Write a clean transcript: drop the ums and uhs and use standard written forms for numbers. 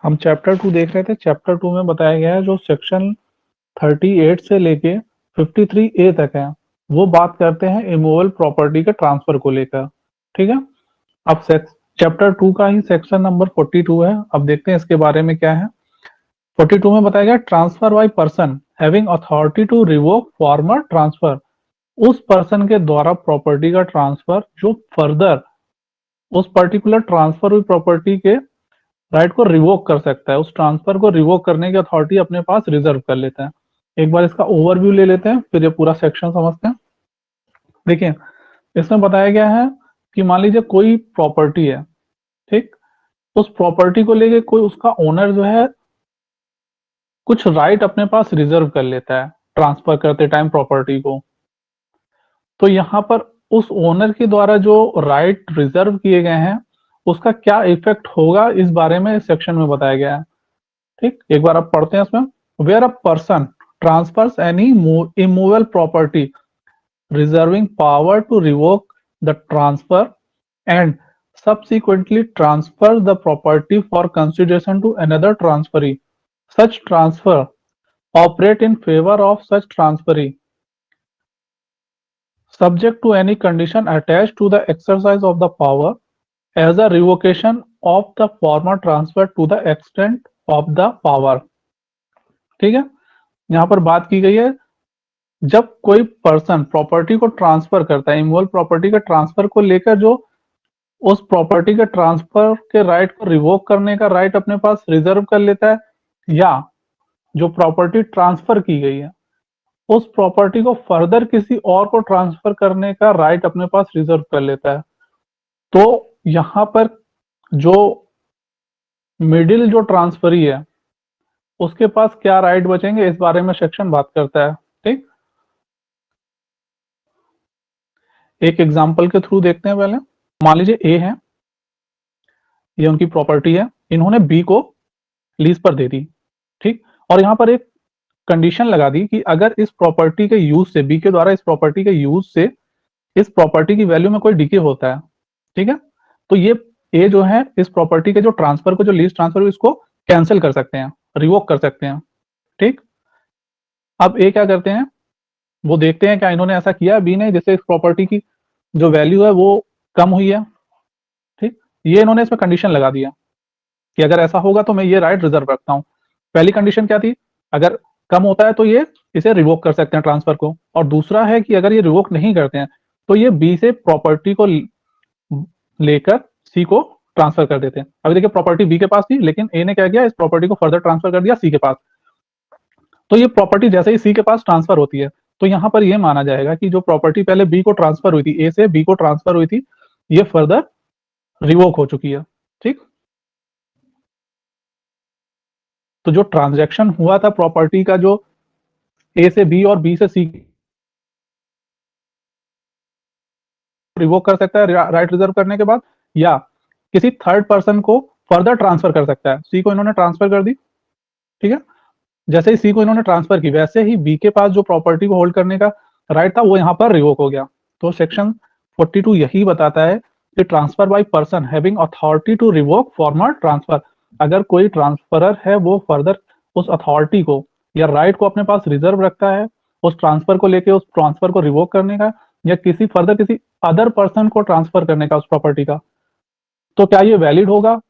हम चैप्टर 2 देख रहे थे। चैप्टर 2 में बताया गया है जो सेक्शन 38 से लेके 53A तक है, वो बात करते हैं इमूवेबल प्रॉपर्टी के ट्रांसफर को लेकर। ठीक है, अब चैप्टर 2 का ही सेक्शन नंबर 42 है। अब देखते हैं इसके बारे में क्या है। 42 में बताया गया transfer by person having authority to revoke former transfer. उस पर्सन के द्वारा प्रॉपर्टी का ट्रांसफर जो फर्दर उस पर्टिकुलर ट्रांसफर हुई प्रॉपर्टी के राइट को रिवोक कर सकता है, उस ट्रांसफर को रिवोक करने की अथॉरिटी अपने पास रिजर्व कर लेता है। एक बार इसका ओवरव्यू ले लेते हैं, फिर ये पूरा सेक्शन समझते हैं। देखिए, इसमें बताया गया है कि मान लीजिए कोई प्रॉपर्टी है, ठीक, उस प्रॉपर्टी को लेके कोई उसका ओनर जो है कुछ राइट अपने पास रिजर्व कर लेता है ट्रांसफर करते टाइम प्रॉपर्टी को। तो यहाँ पर उस ओनर के द्वारा जो राइट रिजर्व किए गए हैं उसका क्या इफेक्ट होगा इस बारे में इस सेक्शन में बताया गया है। ठीक, एक बार आप पढ़ते हैं इसमें। Where a person transfers any immovable property reserving power to revoke the transfer and subsequently transfer the property for consideration to another transferee. Such transfer operate in favor of such transferee, subject to any condition attached to the exercise of the power as a revocation of the former transfer to the extent of the power. ठीक है, यहाँ पर बात की गई है जब कोई पर्सन प्रॉपर्टी को ट्रांसफर करता है, इमूवेबल प्रॉपर्टी के ट्रांसफर को लेकर जो उस प्रॉपर्टी के ट्रांसफर के राइट को रिवोक करने का राइट अपने पास रिजर्व कर लेता है, या जो प्रॉपर्टी ट्रांसफर की गई है उस प्रॉपर्टी को फर्दर किसी और को ट्रांसफर करने का राइट अपने पास रिजर्व कर लेता है। तो यहाँ पर जो मिडिल जो ट्रांसफरी है उसके पास क्या राइट बचेंगे इस बारे में सेक्शन बात करता है। ठीक, एक एग्जांपल के थ्रू देखते हैं। पहले मान लीजिए ए है, ये उनकी प्रॉपर्टी है, इन्होंने बी को लीज पर दे दी। ठीक, और यहाँ पर एक कंडीशन लगा दी कि अगर इस प्रॉपर्टी के यूज से, बी के द्वारा इस प्रॉपर्टी के यूज से इस प्रॉपर्टी की वैल्यू में कोई डिके होता है, ठीक है, तो ये ए जो है इस प्रॉपर्टी के जो ट्रांसफर को, जो लीज ट्रांसफर इसको कैंसिल कर सकते हैं, रिवोक कर सकते हैं। ठीक, अब ए क्या करते हैं, वो देखते हैं क्या इन्होंने ऐसा किया बी ने जिससे इस प्रॉपर्टी की जो वैल्यू है वो कम हुई है। ठीक, ये इन्होंने इसमें कंडीशन लगा दिया कि अगर ऐसा होगा तो मैं ये राइट रिजर्व रखता हूँ। पहली कंडीशन क्या थी, अगर कम होता है तो ये इसे रिवोक कर सकते हैं ट्रांसफर को, और दूसरा है कि अगर ये रिवोक नहीं करते हैं तो ये बी से प्रॉपर्टी को लेकर सी को ट्रांसफर कर देते हैं। अभी देखिए प्रॉपर्टी बी के पास थी लेकिन ए ने क्या किया, इस प्रॉपर्टी को फर्दर ट्रांसफर कर दिया सी के पास। तो ये प्रॉपर्टी जैसे ही सी के पास ट्रांसफर होती है तो यहाँ पर यह माना जाएगा कि जो प्रॉपर्टी पहले बी को ट्रांसफर हुई थी, ए से बी को ट्रांसफर हुई थी, ये फर्दर रिवोक हो चुकी है। ठीक, तो जो ट्रांजैक्शन हुआ था प्रॉपर्टी का, जो ए से बी और बी से सी रिवोक कर सकता है राइट रिजर्व करने के बाद, या किसी थर्ड पर्सन को फर्दर ट्रांसफर कर सकता है। सी को इन्होंने ट्रांसफर कर दी, ठीक है, जैसे ही सी को इन्होंने ट्रांसफर की वैसे ही बी के पास जो प्रॉपर्टी को होल्ड करने का राइट था वो यहाँ पर रिवोक हो गया। तो सेक्शन 42 यही बताता है कि transfer by person having authority to revoke former transfer, अगर कोई ट्रांसफरर है वो फर्दर उस अथॉरिटी को या राइट को अपने पास रिजर्व रखता है उस ट्रांसफर को लेके, उस ट्रांसफर को रिवोक करने का या किसी फर्दर किसी अदर पर्सन को ट्रांसफर करने का उस प्रॉपर्टी का, तो क्या ये वैलिड होगा